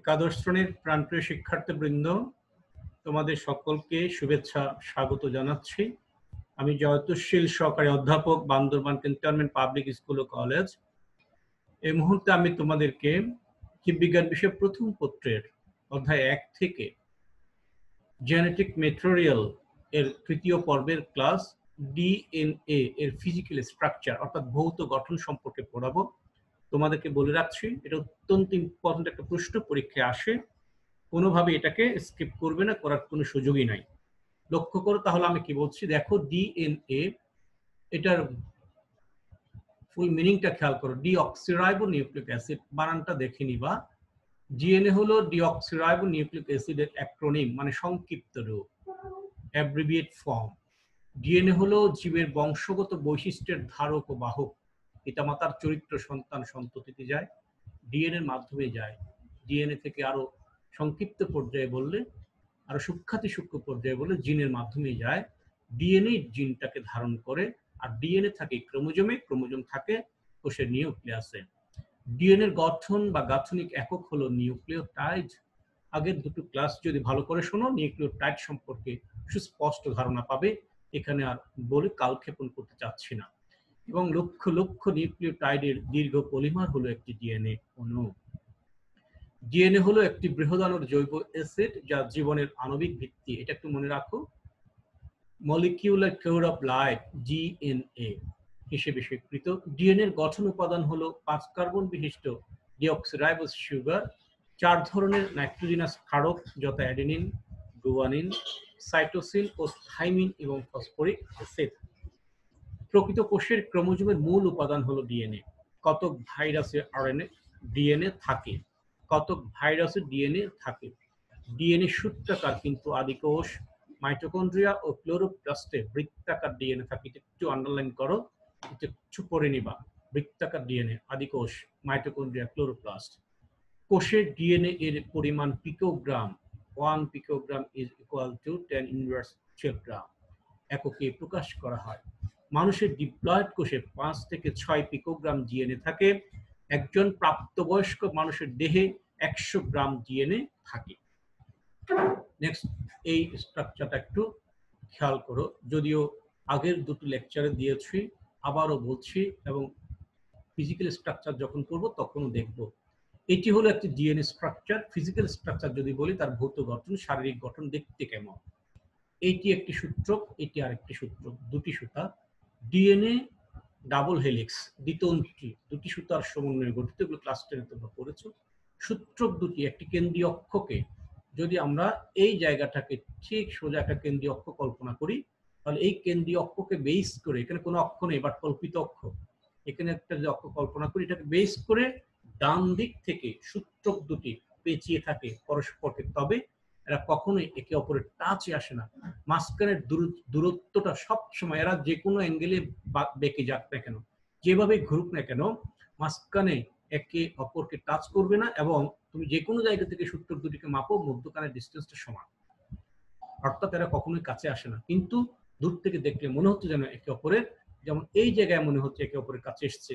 একাদশ শ্রেণীর প্রাণপ্রিয় শিক্ষার্থীবৃন্দ, তোমাদের সকলকে শুভেচ্ছা স্বাগত জানাচ্ছি। আমি জয়তুশীল সহকারী অধ্যাপক, বান্দরবান ক্যান্টনমেন্ট পাবলিক স্কুল ও কলেজ। এই মুহূর্তে আমি তোমাদেরকে জীববিজ্ঞান বিষয়ের প্রথম পত্রের অধ্যায় 1 থেকে জেনেটিক ম্যাটেরিয়াল এর তৃতীয় পর্বের ক্লাস ডিএনএ এর ফিজিক্যাল স্ট্রাকচার অর্থাৎ ভৌত গঠন সম্পর্কে পড়াবো। তোমাদেরকে বলে রাখছি, এটা অত্যন্ত ইম্পর্টেন্ট একটা প্রশ্ন, পরীক্ষায় আসে। কোনোভাবে এটাকে স্কিপ করবে না, করার কোনো সুযোগই নাই। লক্ষ্য করো তাহলে আমি কি বলছি, দেখো ডিএনএ, এটার ফুল মিনিংটা খেয়াল করো। ডিঅক্সিরাইবো নিউক্লিক অ্যাসিড, বানানটা দেখে নিবা। ডিএনএ হলো ডিঅক্সিরাইবো নিউক্লিক অ্যাসিডের অ্যাক্রোনিম, মানে সংক্ষিপ্ত রূপ, অ্যাব্রিভিয়েট ফর্ম। ডিএনএ হলো জীবের বংশগত বৈশিষ্ট্যের ধারক ও বাহক। পিতামাতার চরিত্র সন্তান সন্ততিতে যায়, ডিএনএ এর মাধ্যমে যায়। ডিএনএ থেকে আরো সংক্ষিপ্ত পর্যায়ে বললে, আরো সূক্ষ্মাতি সূক্ষ্ম পর্যায়ে বললে জিনের মাধ্যমে যায়। ডিএনএ জিনটাকে ধারণ করে, আর ডিএনএ থাকে ক্রোমোজোমে, ক্রোমোজোম থাকে কোষের নিউক্লিয়াসে। ডিএনএ এর গঠন বা গাঠনিক একক হলো নিউক্লিওটাইড। আগের দুটো ক্লাস যদি ভালো করে শোনো, নিউক্লিওটাইড সম্পর্কে সুস্পষ্ট ধারণা পাবে। এখানে আর বলে কালক্ষেপণ করতে চাচ্ছি না। এবং লক্ষ লক্ষ নিউক্লিওটাইডের দীর্ঘ পলিমার হলো একটি ডিএনএ অণু। ডিএনএ হলো একটি বৃহদাণুর জৈব অ্যাসিড, যা জীবনের আণবিক ভিত্তি। এটা একটু মনে রাখো, molecular code of life, DNA হিসেবে স্বীকৃত। ডিএনএ এর গঠন উপাদান হলো 5 কার্বন বিশিষ্ট ডিঅক্সিরাইবোজ সুগার, 4 ধরনের নাইট্রোজেনাস ক্ষারক, যথা অ্যাডেনিন, গুয়ানিন, সাইটোসিন ও থাইমিন এবং ফসফরিক অ্যাসিড। প্রকৃত কোষের ক্রোমোজোমের মূল উপাদান হলো ডিএনএ। কতক ভাইরাসে আরএনএ ডিএনএ থাকে, কতক ভাইরাসে ডিএনএ থাকে। ডিএনএ সূত্রাকার, কিন্তু আদিকোষ, মাইটোকন্ড্রিয়া ও ক্লোরোপ্লাস্টে বৃত্তাকার ডিএনএ থাকে। একটু আন্ডারলাইন করো, একটু পড়ে নিবা। বৃত্তাকার ডিএনএ, আদিকোষ, মাইটোকন্ড্রিয়া, ক্লোরোপ্লাস্ট। কোষের ডিএনএ এর পরিমাণ পিকোগ্রাম। 1 পিকোগ্রাম ইজ ইকুয়াল টু 10 ইনভার্স 12 গ্রাম এককে প্রকাশ করা হয়। মানুষের ডিপ্লয়েড কোষে 5 থেকে 6 পিকোগ্রাম ডিএনএ থাকে। একজন প্রাপ্তবয়স্ক মানুষের দেহে 100 গ্রাম ডিএনএ থাকে। নেক্সট, এই স্ট্রাকচারটা একটু খেয়াল করো, যদিও আগের দুটো লেকচারে দিয়েছি, আবারও বলছি, এবং ফিজিক্যাল স্ট্রাকচার যখন করবো তখনও দেখব। এটি হলো একটি ডিএনএ স্ট্রাকচার। ফিজিক্যাল স্ট্রাকচার যদি বলি, তার ভৌত গঠন, শারীরিক গঠন দেখতে কেমন। এইটি একটি সূত্রক, এটি আরেকটি সূত্রক, দুটি সুতা। ডিএনএ ডাবল হেলিক্স, দ্বিতন্ত্রী, দুটি সুতার সমন্বয়ে গঠিত। এগুলো ক্লাস 10 তোমরা পড়েছো। সূত্রক দুটি, একটি কেন্দ্রীয় অক্ষকে, যদি আমরা এই জায়গাটাকে ঠিক সোজা একটা কেন্দ্রীয় অক্ষ কল্পনা করি, তাহলে এই কেন্দ্রীয় অক্ষকে বেস করে, এখানে কোনো অক্ষ নেই বাট কল্পিত অক্ষ, এখানে একটা যে অক্ষ কল্পনা করি, এটাকে বেস করে ডান দিক থেকে সূত্রক দুটি পেঁচিয়ে থাকে পরস্পরকে, তবে এরা কখনোই একে অপরের টাচে আসে না। মাঝখানের দূরত্বটা সবসময়, এরা যে কোনো অ্যাঙ্গেলে বেঁকে যাক না কেন, যেভাবে ঘুরুক না কেন, মাঝখানে একে অপরকে টাচ করবে না। এবং তুমি যে কোনো জায়গা থেকে সূত্রক দুটিকে মাপো, মধ্যখানের ডিস্টেন্সটা সমান, অর্থাৎ এরা কখনোই কাছে আসে না। কিন্তু দূর থেকে দেখলে মনে হচ্ছে যেন একে অপরের, যেমন এই জায়গায় মনে হচ্ছে একে অপরের কাছে এসছে,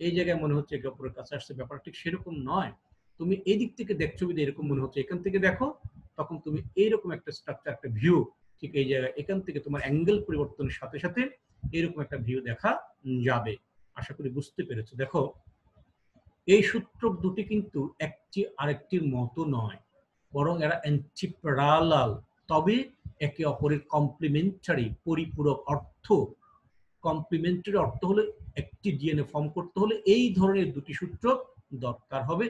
এই জায়গায় মনে হচ্ছে একে অপরের কাছে আসছে, ব্যাপার ঠিক সেরকম নয়। তুমি এই দিক থেকে দেখছো বিধে এরকম মনে হচ্ছে, এখান থেকে দেখো তখন তুমি এইরকম একটা স্ট্রাকচার, একটা ভিউ, ঠিক এই জায়গায়, এখান থেকে তোমার অ্যাঙ্গেল পরিবর্তনের সাথে সাথে এরকম একটা ভিউ দেখা যাবে। আশা করি বুঝতে পেরেছো। দেখো, এই সূত্রক দুটি কিন্তু একটি আরেকটির মতো নয়, বরং এরা অ্যান্টিপ্যারালাল, তবে একে অপরের কমপ্লিমেন্টারি, পরিপূরক। অর্থ কমপ্লিমেন্টারি অর্থ হলো একটি ডিএনএ ফর্ম করতে হলে এই ধরনের দুটি সূত্রক দরকার হবে,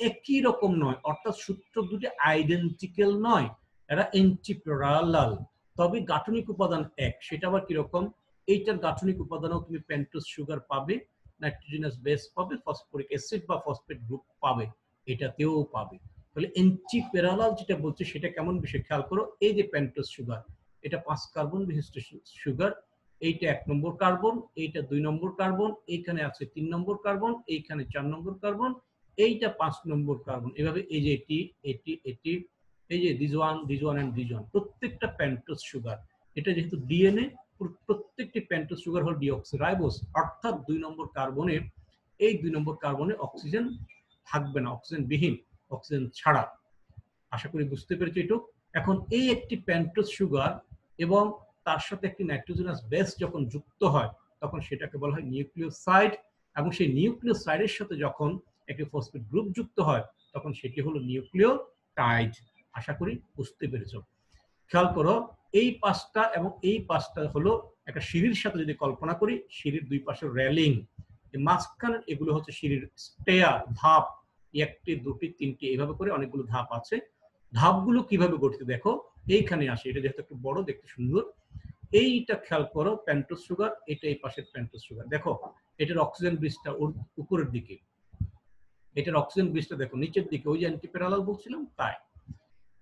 একই রকম নয়, অর্থাৎ সূত্রক দুটি আইডেন্টিক্যাল নয়, এরা অ্যান্টিপ্যারালাল, তবে গাঠনিক উপাদান এক। সেটা আবার কিরকম? এইটার গাঠনিক উপাদানও তুমি পেন্টোজ সুগার পাবে, নাইট্রোজেনাস বেস পাবে, ফসফরিক অ্যাসিড বা ফসফেট গ্রুপ পাবে, এটাতেও পাবে। তাহলে অ্যান্টিপ্যারালাল যেটা বলছে সেটা কেমন বিষয় খেয়াল করো। এই যে পেন্টোজ সুগার, এটা 5 কার্বন বিশিষ্ট সুগার, এইটা 1 নম্বর কার্বন, এইটা 2 নম্বর কার্বন, এইখানে আছে 3 নম্বর কার্বন, এইখানে 4 নম্বর কার্বন, এইটা 5 নম্বর কার্বন, এভাবে এই যে এটি এটি এটি, এই যে this one and this one, প্রত্যেকটা পেন্টোজ সুগার। এটা যেহেতু ডিএনএ, প্রত্যেকটি পেন্টোজ সুগার হল ডিঅক্সিরাইবোজ, অর্থাৎ 2 নম্বর কার্বনে, এই 2 নম্বর কার্বনে অক্সিজেন থাকবে না, অক্সিজেন বিহীন, অক্সিজেন ছাড়া। আশা করি বুঝতে পেরেছি এটুকু। এখন এই একটি পেন্টোজ সুগার এবং তার সাথে একটি নাইট্রোজেনাস বেস যখন যুক্ত হয় তখন সেটাকে বলা হয় নিউক্লিওসাইড, এবং সেই নিউক্লিওসাইডের সাথে যখন একটি ফসফেট গ্রুপ যুক্ত হয় তখন সেটি হলো নিউক্লিওটাইড। আশা করি বুঝতে পেরেছ। খেয়াল করো, এই পাঁচটা এবং এই পাঁচটা হলো একটা সিঁড়ির সাথে যদি কল্পনা করি, সিঁড়ির দুই পাশে রেলিং, মাঝখানে এগুলো হচ্ছে সিঁড়ির স্টেয়ার, ধাপ, একটি দুটি তিনটি এইভাবে করে অনেকগুলো ধাপ আছে। ধাপগুলো কিভাবে গঠিত দেখো, এইখানে আসে, এটা যেহেতু একটু বড় দেখতে সুন্দর। এইটা খেয়াল করো, পেন্টোজ সুগার, এটা এই পাশের পেন্টোজ সুগার। দেখো এটার অক্সিজেন ব্রিজটা উপরের দিকে, এটার অক্সিজেন ব্রিজটা দেখো নিচের দিকে, ওই যে অ্যান্টিপ্যারালাল বলছিলাম তাই।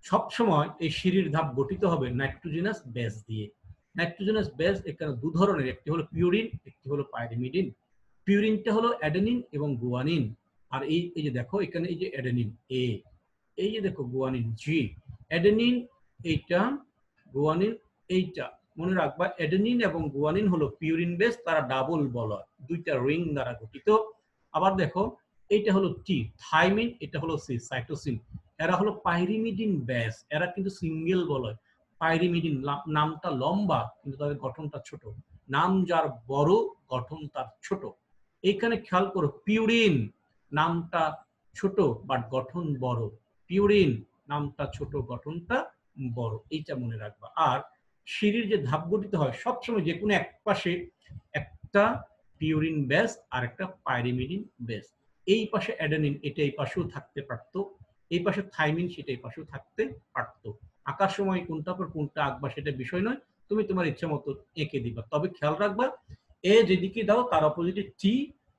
সবসময় এই সিঁড়ির ধাপ গঠিত হবে নাইট্রোজেনাস বেস দিয়ে। নাইট্রোজেনাস বেস এখানে দু ধরনের, একটি হলো পিউরিন, একটি হলো পাইরিমিডিন। পিউরিনটা হলো অ্যাডেনিন এবং গুয়ানিন, আর এই যে দেখো এখানে এই যে অ্যাডেনিন এ, এই যে দেখো গুয়ানিন জি। অ্যাডেনিন এইটা, গুয়ানিন এইটা, মনে রাখবা অ্যাডেনিন এবং গুয়ানিন হলো পিউরিন বেস, তারা ডাবল বলয়, দুইটা রিং দ্বারা গঠিত। আবার দেখো এইটা হলো টি, থাইমিন, এটা হলো সি, সাইটোসিন। এরা হলো পাইরিমিডিন বেস, এরা কিন্তু সিঙ্গেল বলয়। পাইরিমিডিন নামটা লম্বা কিন্তু তাদের গঠনটা ছোট, নাম যার বড় গঠন তার ছোট। এইখানে খেয়াল করো, পিউরিন নামটা ছোট বাট গঠন বড়, পিউরিন নামটা ছোট গঠনটা বড়, এইটা মনে রাখবা। আর সিঁড়ির যে ধাপ গঠিত হয় সবসময় যে কোনো এক পাশে একটা পিউরিন বেস আর একটা পাইরিমিডিন বেস। এই পাশে অ্যাডেনিন, এটা এই পাশেও থাকতে পারতো, এই পাশে থাইমিন, সেটা এই পাশেও থাকতে পারতো। আঁকার সময় কোনটা পর কোনটা আঁকবা সেটা বিষয় নয়, তুমি তোমার ইচ্ছা মতো এঁকে দিবা। তবে খেয়াল রাখবা, এ যেদিকে দাও তার অপোজিটে টি,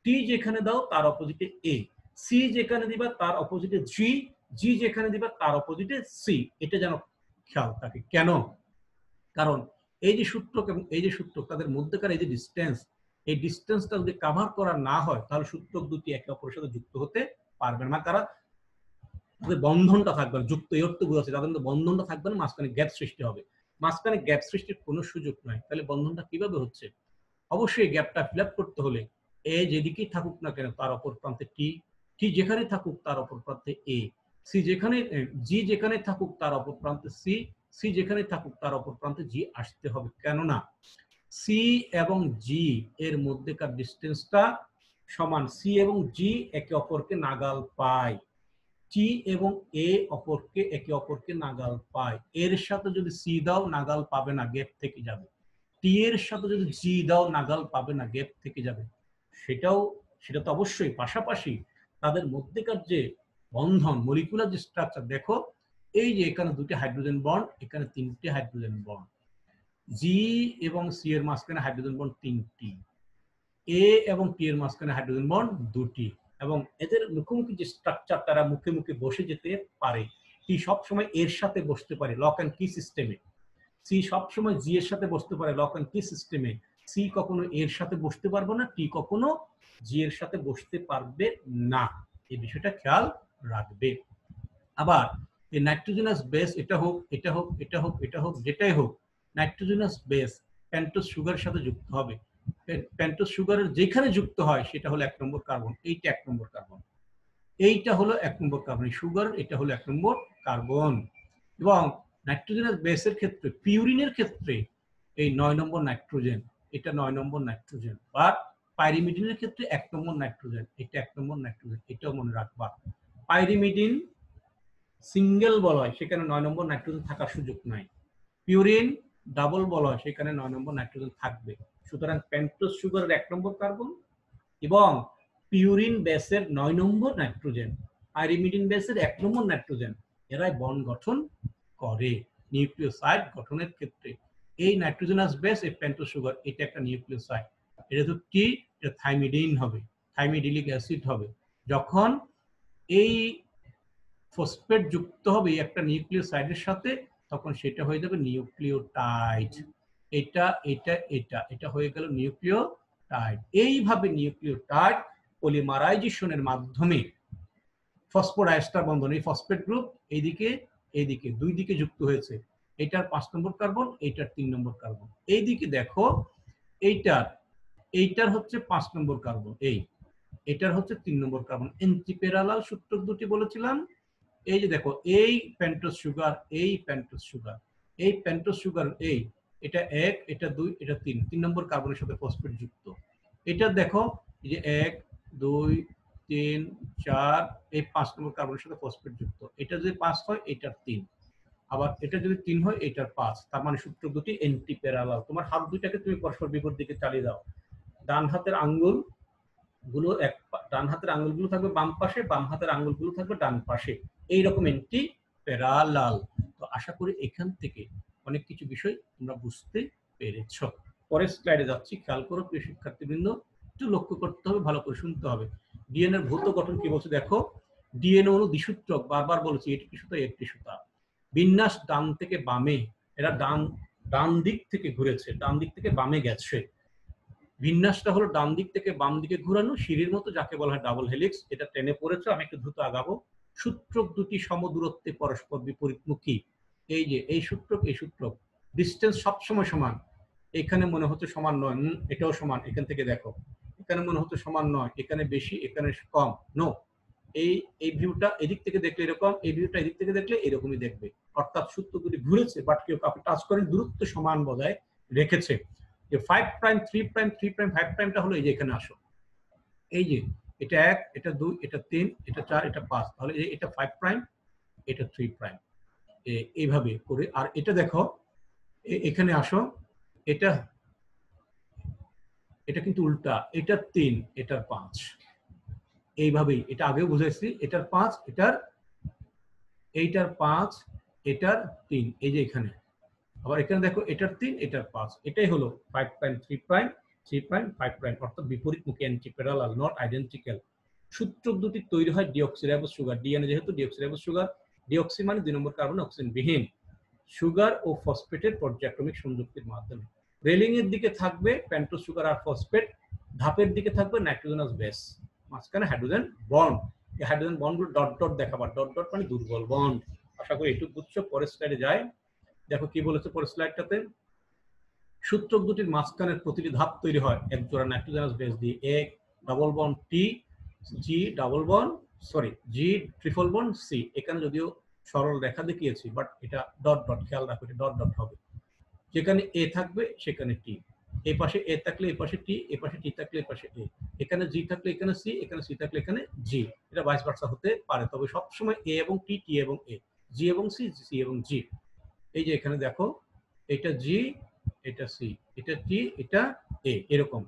টি যেখানে দাও তার অপোজিটে এ, সি যেখানে দিবা তার অপোজিটে জি, জি যেখানে দিবা তার অপোজিটে সি। এটা যেন খেয়াল থাকে। কেন? কারণ এই যে সূত্রক এবং এই যে সূত্রক, তাদের মধ্যেকার এই যে ডিস্টেন্স, এই ডিস্টেন্সটা যদি কভার করা না হয় তাহলে সূত্রক দুটি একে অপরের সাথে যুক্ত হতে পারবে না। তারা বন্ধনটা থাকবে না, যুক্ত এই অর্থ বোঝাচ্ছে, তাদের মধ্যে বন্ধনটা থাকবে না, মাঝখানে গ্যাপ সৃষ্টি হবে। মাঝখানে গ্যাপ সৃষ্টির কোনো সুযোগ নাই। তাহলে বন্ধনটা কিভাবে হচ্ছে? অবশ্যই গ্যাপটা ফিল আপ করতে হলে এ যেদিকেই থাকুক না কেন তার অপর প্রান্তে টি, টি যেখানে থাকুক তার অপর প্রান্তে এ, সি যেখানে, জি যেখানে থাকুক তার অপর প্রান্তে সি, সি যেখানে থাকুক তার অপর প্রান্তে জি আসতে হবে। কেননা সি এবং জি এর মধ্যেকার ডিস্টেন্সটা সমান, সি এবং জি একে অপরকে নাগাল পায়, টি এবং এ অপরকে একে অপরকে নাগাল পায়। এর সাথে যদি সি দাও নাগাল পাবে না, গ্যাপ থেকে যাবে। টি এর সাথে যদি জি দাও নাগাল পাবে না, গ্যাপ থেকে যাবে। সেটা তো অবশ্যই পাশাপাশি তাদের মধ্যেকার যে বন্ধন, মলিকুলার যে স্ট্রাকচার দেখো, এই যে এখানে দুটি হাইড্রোজেন বন্ড, এখানে তিনটি হাইড্রোজেন বন্ড, জি এবং সি এর মাঝখানে হাইড্রোজেন বন্ড তিনটি, এ এবং টি এর মাঝখানে হাইড্রোজেন বন্ড দুটি, এবং এদের মুখোমুখি যে স্ট্রাকচার, তারা মুখে মুখে বসে যেতে পারে। টি সবসময় এর সাথে বসতে পারে লক অ্যান্ড কি সিস্টেমে, সি সবসময় জি এর সাথে বসতে পারে লক অ্যান্ড কি সিস্টেমে। সি কখনো এর সাথে বসতে পারবে না, টি কখনো জি এর সাথে বসতে পারবে না, এই বিষয়টা খেয়াল রাখবে। আবার এই নাইট্রোজেনাস বেস, এটা হোক এটা হোক এটা হোক এটা হোক যেটাই হোক, নাইট্রোজেনাস বেস পেন্টোজ সুগারের সাথে যুক্ত হবে। পেন্টোজ সুগারের যেখানে যুক্ত হয় সেটা হলো 1 নম্বর কার্বন, এইটা 1 নম্বর কার্বন, এইটা হলো 1 নম্বর কার্বন, সুগার এটা হলো 1 নম্বর কার্বন। এবং নাইট্রোজেনাস বেসের ক্ষেত্রে, পিউরিনের ক্ষেত্রে এই 9 নম্বর নাইট্রোজেন, এটা 9 নম্বর নাইট্রোজেন। আর পাইরিমিডিনের ক্ষেত্রে 1 নম্বর নাইট্রোজেন, এটা 1 নম্বর নাইট্রোজেন, এটাও মনে রাখবা। পাইরিমিডিন সিঙ্গেল বলয়, সেখানে 9 নম্বর নাইট্রোজেন থাকার সুযোগ নাই। পিউরিন ডাবল বলয়, সেখানে 9 নম্বর নাইট্রোজেন থাকবে। সুতরাং পেন্টোজ সুগারের 1 নম্বর কার্বন এবং পিউরিন বেসের 9 নম্বর নাইট্রোজেন, পাইরিমিডিন বেসের 1 নম্বর নাইট্রোজেন, এরাই বন্ড গঠন করে নিউক্লিওসাইড গঠনের ক্ষেত্রে। এই নাইট্রোজেনাস বেস, এই পেন্টোজ সুগার, এটা একটা নিউক্লিওসাইড। এটা তো কি, এটা থাইমিডিন হবে, থাইমিডিলিক অ্যাসিড হবে। যখন এই ফসফেট যুক্ত হবে একটা নিউক্লিওসাইডের সাথে, তখন সেটা হয়ে যাবে নিউক্লিওটাইড। এটা এটা এটা এটা হয়ে গেল নিউক্লিওটাইড। এইভাবে নিউক্লিওটাইড পলিমারাইজেশনের মাধ্যমে ফসফোডাইএস্টার বন্ধন, এই ফসফেট গ্রুপ এইদিকে এইদিকে দুই দিকে যুক্ত হয়েছে। এটার 5 নম্বর কার্বন, এইটার 3 নম্বর কার্বন। এইদিকে দেখো, এইটার হচ্ছে 5 নম্বর কার্বন, এটার হচ্ছে 3 নম্বর কার্বন। অ্যান্টিপ্যারালাল সূত্র দুটি বলেছিলাম, এই যে দেখো এই পেন্টোজ সুগার, এই পেন্টোজ সুগার, এই পেন্টোজ সুগার, এই এটা 1, এটা 2, এটা 3 নম্বর কার্বনের সাথে ফসফেট যুক্ত। এটা দেখো এই যে 1, 2, 3, 4, এই 5 নম্বর কার্বনের সাথে ফসফেট যুক্ত। এটা যদি 5 হয় এটার 3, আবার এটা যদি 3 হয় এটার 5। তার মানে সূত্র দুটি এন্টি প্যারালাল। তোমার হাত দুইটাকে তুমি পরস্পর বিপরীত দিকে চালিয়ে দাও। ডান হাতের আঙ্গুল গুলো ডান হাতের আঙ্গুলগুলো থাকবে বাম পাশে, বাম হাতের আঙ্গুলগুলো থাকবে ডান পাশে, এইরকম এন্টি প্যারালাল। তো আশা করি এখান থেকে অনেক কিছু বিষয় তোমরা বুঝতে পেরেছ। পরের স্লাইডে যাচ্ছি, খেয়াল করো প্রিয় শিক্ষার্থীবৃন্দ, একটু লক্ষ্য করতে হবে, ভালো করে শুনতে হবে। ডিএনএ এর ভৌত গঠন কি বলছে দেখো। ডিএনএ অণু দ্বিসূত্রক, বারবার বলেছি একটি সুতা একটি সুতা। বিন্যাস ডান থেকে বামে, এরা ডান দিক থেকে ঘুরেছে, ডান দিক থেকে বামে গেছে। বিন্যাসটা হলো ডান দিক থেকে বাম দিকে ঘোরানো, সিঁড়ির মতো, যাকে বলা হয় ডাবল হেলিক্স। এটা টেনে পড়েছে, আমি একটু দ্রুত আগাবো। সূত্রক দুটি সমদূরত্বে পরস্পর বিপরীতমুখী। এই যে এই সূত্রক, এই সূত্রক, ডিস্টেন্স সবসময় সমান। এখানে মনে হচ্ছে সমান নয়, এটাও সমান। এখান থেকে দেখো, এখানে মনে হচ্ছে সমান নয়, এখানে বেশি, এখানে কম। নো, এই ভিউটা এদিক থেকে দেখলে এরকম, এই ভিউটা এদিক থেকে দেখলে এরকমই দেখবে। অর্থাৎ সূত্র দুটি ঘুরেছে, বাট কেউ কাউকে টাচ করেন, দূরত্ব সমান বজায় রেখেছে। যে 5 প্রাইম 3 প্রাইম 3 প্রাইম 5 প্রাইমটা হলো এই যে এখানে আসো, এই যে এটা 1, এটা 2, এটা 3, এটা 4, এটা 5, তাহলে এটা 5 প্রাইম, এটা 3 প্রাইম, এইভাবে করে। আর এটা দেখো, এখানে আসো, এটা এটা কিন্তু উল্টা, এটার 3, এটার 5, এইভাবেই। এটা আগেও বুঝাইছি, এটার 5, এইটার 5, এটার 3, এই যে এখানে। আবার এখানে দেখো, এটার 3, এটার 5, এটাই হলো 5 প্রাইম 3 প্রাইম 3 প্রাইম 5 প্রাইম, অর্থাৎ বিপরীতমুখী, অ্যান্টি প্যারালাল, নট আইডেন্টিক্যাল। সূত্রক দুটি তৈরি হয় ডিঅক্সিরাইবোজ সুগার। ডিএনএ যেহেতু ডিঅক্সিরাইবোজ সুগার, ডিঅক্সি মানে 2 নম্বর কার্বন অক্সিজেন বিহীন, সুগার ও ফসফেটের পর্যায়ক্রমিক সংযুক্তির মাধ্যমে। রেলিং এর দিকে থাকবে পেন্টোজ সুগার আর ফসফেট, ধাপের দিকে থাকবে নাইট্রোজেনাস বেস, মাঝখানে হাইড্রোজেন বন্ড। এই হাইড্রোজেন বন্ডগুলো ডট ডট দেখাবার, ডট ডট মানে দুর্বল বন্ড। আশা করি একটু বুঝছো। পরের স্লাইডে যায়, দেখো কি বলেছে পরের স্লাইডটাতে। সূত্রক দুটির মাঝখানের প্রতিটি ধাপ তৈরি হয় এক জোড়া নাইট্রোজেনাস বেস দিয়ে, এক ডাবল বন্ড টি, জি ডাবল বন্ড, সরি জি ট্রিপল বন্ড সি। এখানে যদিও সরল রেখা দেখিয়েছি, বাট এটা ডট ডট, খেয়াল রাখো এটা ডট ডট হবে। যেখানে এ থাকবে সেখানে টি, এই পাশে এ থাকলে এই পাশে টি, এই পাশে টি থাকলে এই পাশে এ, এখানে জি থাকলে এখানে সি, এখানে সি থাকলে এখানে জি। এটা ভাইস ভার্সা হতে পারে, তবে সবসময় এ এবং টি, টি এবং এ, জি এবং সি, সি এবং জি। এই যে এখানে দেখো, এটা জি, এটা সি, এটা টি, এটা এ, এরকম।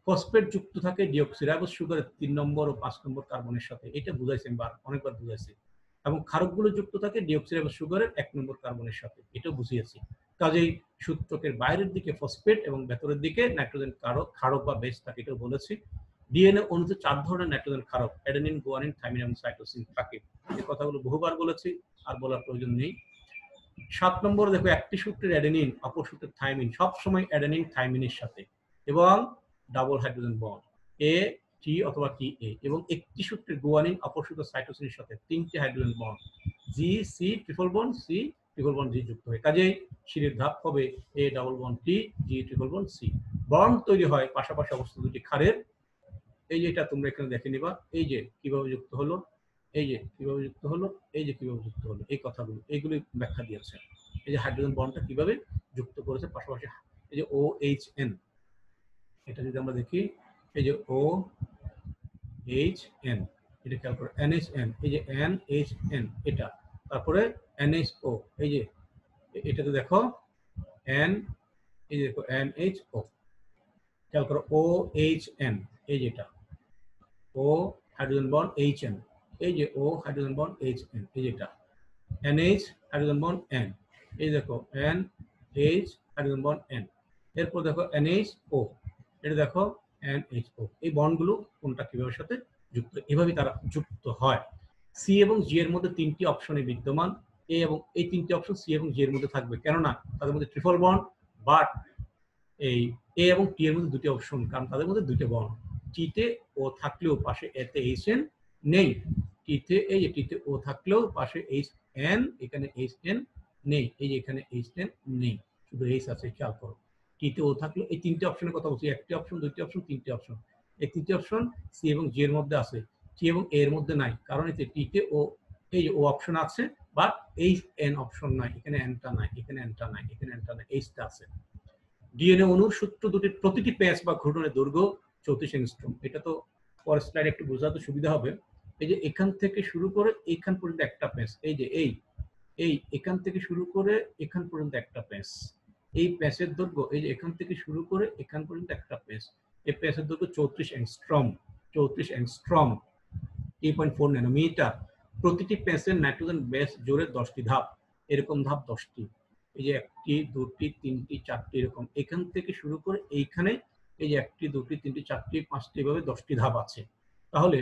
ফসফেট যুক্ত থাকে ডিঅক্সিরাইবোজ সুগারের 3 নম্বর ও 5 নম্বর কার্বনের সাথে, এটা বুঝাইছি অনেকবার বুঝাইছি। এবং ক্ষারকগুলো যুক্ত থাকে ডিঅক্সিরাইবোজ সুগারের 1 নম্বর কার্বনের সাথে, এটা বুঝিয়েছি। কাজেই সূত্রকের বাইরের দিকে ফসফেট এবং ভেতরের দিকে নাইট্রোজেন ক্ষারক বা বেস থাকে, এটা বলেছি। ডিএনএ অণুতে 4 ধরনের নাইট্রোজেন ক্ষারক, অ্যাডেনিন, গুয়ানিন, থাইমিন এবং সাইটোসিন থাকে। এই কথাগুলো বহুবার বলেছি, আর বলার প্রয়োজন নেই। 7 নম্বর দেখো, একটি সূত্রের অ্যাডেনিন, অপর সূত্রের থাইমিন, সবসময় অ্যাডেনিন থাইমিনের সাথে, এবং ডাবল হাইড্রোজেন বন্ড এ টি অথবা টি এ। এবং একটি সূত্রের গুয়ানিন, অপর সূত্রের সাইটোসিনের সাথে 3টে hydrogen bond, G C triple bond, C triple bond G যুক্ত হয়। কাজেই সিঁড়ির ধাপ হবে A double bond T, G triple bond C. Bond তৈরি হয় পাশাপাশি অবস্থিত দুটি ক্ষারের। এই যে এটা তোমরা এখানে দেখে নিবা, এই যে কিভাবে যুক্ত হলো, এই যে কিভাবে যুক্ত হলো, এই যে কিভাবে যুক্ত হলো, এই কথাগুলো এইগুলি ব্যাখ্যা দিয়েছে। এই যে হাইড্রোজেন বন্ডটা কিভাবে যুক্ত করেছে পাশাপাশি। এই যে ও এইচ এন, এটা যদি আমরা দেখি, এই যে ও এইচ এন, এটা খেয়াল করো, NHN, এই যে NHN এটা, তারপরে NHO, এই যে এটাতে দেখো N, এই যে দেখো NHO, খেয়াল করো OHN, এই যেটা ও হাইড্রোজেন বন্ড HN, এই যে ও হাইড্রোজেন বন্ড HN, এই যেটা NH হাইড্রোজেন বন্ড N, এই দেখো NH হাইড্রোজেন বন্ড N, এরপর দেখো NHO, এটা দেখো NHO। এই বন্ডগুলো কোনটা কিভাবে সাথে যুক্ত, এভাবেই তারা যুক্ত হয়। সি এবং জি এর মধ্যে 3টি অপশনে বিদ্যমান, এ এবং এই 3টি অপশন সি এবং জি এর মধ্যে থাকবে, কেননা তাদের মধ্যে ট্রিপল বন্ড। বাট এই এ এবং টি এর মধ্যে 2টি অপশন, কারণ তাদের মধ্যে 2টে বন্ড। টিতে ও থাকলেও পাশে এতে এইচএন নেই, টিতে এই যে টিতে ও থাকলেও পাশে এইচ এন, এখানে এইচ এন নেই, এই যে এখানে এইচ এন নেই, শুধু এইচ আছে, খেয়াল করো। টিতে ও থাকলেও এই 3টে অপশনের কথা বলছি, 1টি অপশন, 2টি অপশন, 3টি অপশন। এই 3টি অপশন সি এবং জি এর মধ্যে আছে, টি এবং এ এর মধ্যে নাই, কারণ এতে টিতে ও এই যে ও অপশন আছে, বাট এই এন অপশন নাই, এখানে এনটা নাই, এখানে এনটা নাই, এখানে এনটা নাই, এইচটা আছে। ডিএনএ অণুর সূত্র দুটির প্রতিটি প্যাচ বা ঘূর্ণনের দৈর্ঘ্য 34 অ্যাংস্ট্রম। এটা তো পরের স্লাইডে একটু বোঝাতে সুবিধা হবে। এই যে এখান থেকে শুরু করে এইখান পর্যন্ত একটা প্যাচ, এই যে এই এখান থেকে শুরু করে এখান পর্যন্ত একটা প্যাচ, এই প্যাচের দৈর্ঘ্য এই যে এখান থেকে শুরু করে এখান পর্যন্ত একটা প্যাচ, এই প্যাচের দৈর্ঘ্য 34 অ্যাংস্ট্রম, 34 অ্যাংস্ট্রম, 3.4 ন্যানোমিটার। প্রতিটি প্যাচের নাইট্রোজেন বেস জোরে 10টি ধাপ, এরকম ধাপ 10টি, এই যে 1টি 2টি 3টি 4টি এরকম, এখান থেকে শুরু করে এইখানে এই যে 1টি 2টি 3টি 4টি 5টি এভাবে 10টি ধাপ আছে। তাহলে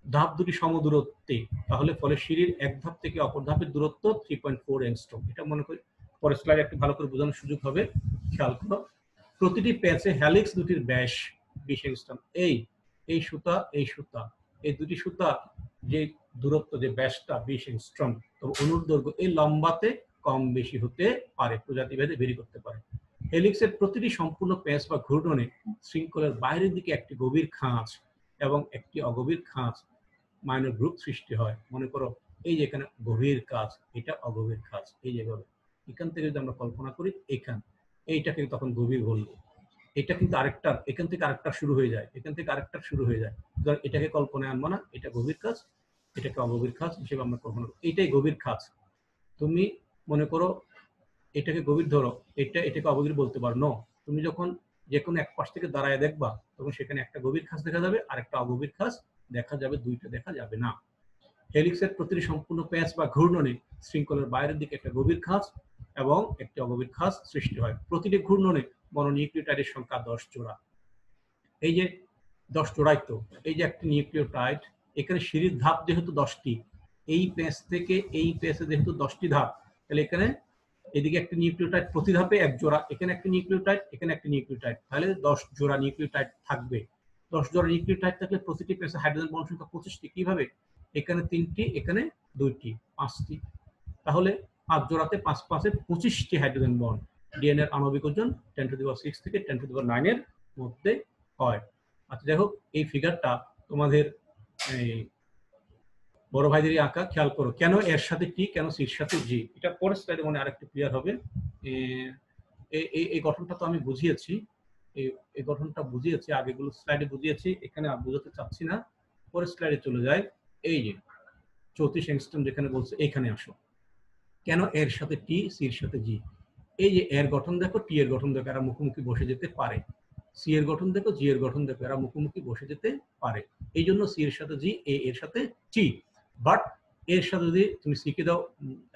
ধাপ দুটি সমদূরত্বে, তাহলে ফলে সিঁড়ির এক ধাপ থেকে অপর ধাপের দূরত্ব 3.4 অ্যাংস্ট্রম। এটা মনে করি পরের স্লাইডে একটু ভালো করে বোঝানোর সুযোগ হবে, খেয়াল করো। প্রতিটি প্যাচে হেলিক্স দুটির ব্যাস 20 অ্যাংস্ট্রম। এই সুতা এই সুতা, এই দুটি সুতা যে দূরত্ব যে ব্যাসটা 20 অ্যাংস্ট্রম, তো অণুর দৈর্ঘ্য এই লম্বাতে কম বেশি হতে পারে, প্রজাতিভেদে ভেরি করতে পারে। হেলিক্সের প্রতিটি সম্পূর্ণ প্যাচ বা ঘূর্ণনে শৃঙ্খলের বাইরের দিকে একটি গভীর খাঁজ এবং একটি অগভীর খাঁজ মাইনর গ্রুপ সৃষ্টি হয়। মনে করো এই যে এখানে গভীর কাজ, এটা অগভীর কাজ, এই যেভাবে এখান থেকে যদি আমরা কল্পনা করি এখান, এইটাকে তখন গভীর বলবো, এটা কিন্তু আরেকটা, এখান থেকে আরেকটা শুরু হয়ে যায়, এখান থেকে আরেকটা শুরু হয়ে যায়, ধর এটাকে কল্পনায় আনবো না, এটা গভীর কাজ, এটাকে অগভীর কাজ হিসেবে আমরা কল্পনা করি, এইটাই গভীর কাজ। তুমি মনে করো এটাকে গভীর ধরো, এটাকে অগভীর বলতে পারো ন। তুমি যখন যে কোনো এক পাশ থেকে দাঁড়ায় দেখবা, তখন সেখানে একটা গভীর খাঁজ দেখা যাবে আর একটা অগভীর খাঁজ দেখা যাবে, দুইটা দেখা যাবে না। হেলিক্সের প্রতিটি সম্পূর্ণ প্যাচ বা ঘূর্ণনে শৃঙ্খলের বাইরের দিকে একটা গভীর খাঁজ এবং একটি অগভীর খাঁজ সৃষ্টি হয়। প্রতিটি ঘূর্ণনে মনোনিউক্লিওটাইডের সংখ্যা 10 জোড়া। এই যে 10 জোড়াই তো, এই যে একটি নিউক্লিওটাইড, এখানে সিঁড়ির ধাপ যেহেতু 10টি, এই প্যাচ থেকে এই প্যাচে যেহেতু 10টি ধাপ, তাহলে এখানে এদিকে একটি নিউক্লিওটাইড প্রতি ধাপে এক জোড়া, এখানে একটি নিউক্লিওটাইড, এখানে একটি নিউক্লিওটাইড, তাহলে 10 জোড়া নিউক্লিওটাইড থাকবে। 10 জোড়া নিউক্লিওটাইড থাকলে প্রতিটি প্যাচে হাইড্রোজেন বন্ধন সংখ্যা 25টি। কিভাবে? এখানে 3টি, এখানে 2টি, 5টি, তাহলে 5 জোড়াতে 5 5-এ 25টি হাইড্রোজেন বন্ড। ডিএনএ এর আণবিক ওজন 10⁶ থেকে 10⁹ এর মধ্যে হয়। আচ্ছা যাই হোক, এই ফিগারটা তোমাদের এই বড় ভাইদেরই আঁকা, খেয়াল করো কেন এর সাথে টি, কেন সির সাথে জি, এটা পরের স্লাইডে মনে আরেকটু ক্লিয়ার হবে। এই গঠনটা তো আমি বুঝিয়েছি, এই গঠনটা বুঝিয়েছি, আগেগুলো স্লাইডে বুঝিয়েছি, এখানে আর বোঝাতে চাচ্ছি না, পরের স্লাইডে চলে যায়। এই যে 34 অ্যাংস্ট্রম যেখানে বলছে, এখানে আসো, কেন এর সাথে টি, সির সাথে জি। এই যে এর গঠন দেখো, টি এর গঠন দেখো, এরা মুখোমুখি বসে যেতে পারে। সি এর গঠন দেখো, জি এর গঠন দেখো, এরা মুখোমুখি বসে যেতে পারে। এই জন্য সি এর সাথে জি, এ এর সাথে টি। বাট এর সাথে যদি তুমি সি কে দাও,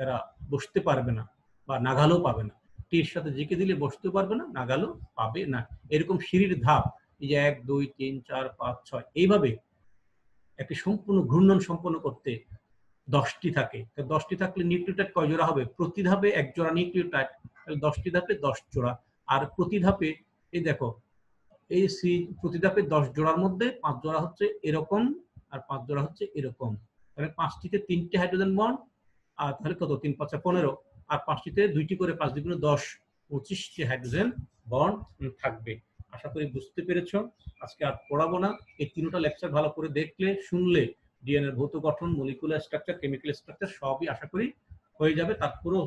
এরা বসতে পারবে না বা নাগালও পাবে না। টি এর সাথে জি কে দিলে বসতে পারবে না, নাগালও পাবে না। এরকম সিঁড়ির ধাপ, এই যে 1 2 3 4 5 6, এইভাবে একটি সম্পূর্ণ ঘূর্ণন সম্পন্ন করতে 10টি থাকে। 10টি থাকলে নিউক্লিওটাইড কয় জোড়া হবে? প্রতি ধাপে এক জোড়া নিউক্লিওটাইড, তাহলে 10টি ধাপে 10 জোড়া। আর প্রতি ধাপে এই দেখো, এই সি প্রতি ধাপে 10 জোড়ার মধ্যে 5 জোড়া হচ্ছে এরকম আর 5 জোড়া হচ্ছে এরকম, তাহলে 5টিতে 3টে হাইড্রোজেন বন্ড, আর তাহলে কত, 3 5 15, আর 5টিতে 2টি করে 5 2 10, 25টি হাইড্রোজেন বন্ড থাকবে। আশা করি বুঝতে পেরেছো। আজকে আর পড়াবো না, এই তিনটা লেকচার ভালো করে দেখলে শুনলে ডিএনএর ভৌত গঠন, মলিকুলার স্ট্রাকচার, কেমিক্যাল স্ট্রাকচার সবই আশা করি হয়ে যাবে। তারপরেও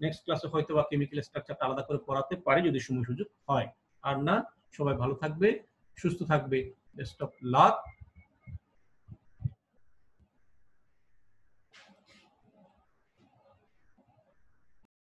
নেক্সট ক্লাসে হয়তো বা কেমিক্যাল স্ট্রাকচারটা আলাদা করে পড়াতে পারি যদি সময় সুযোগ হয়। আর না, সবাই ভালো থাকবে, সুস্থ থাকবে। Best of luck.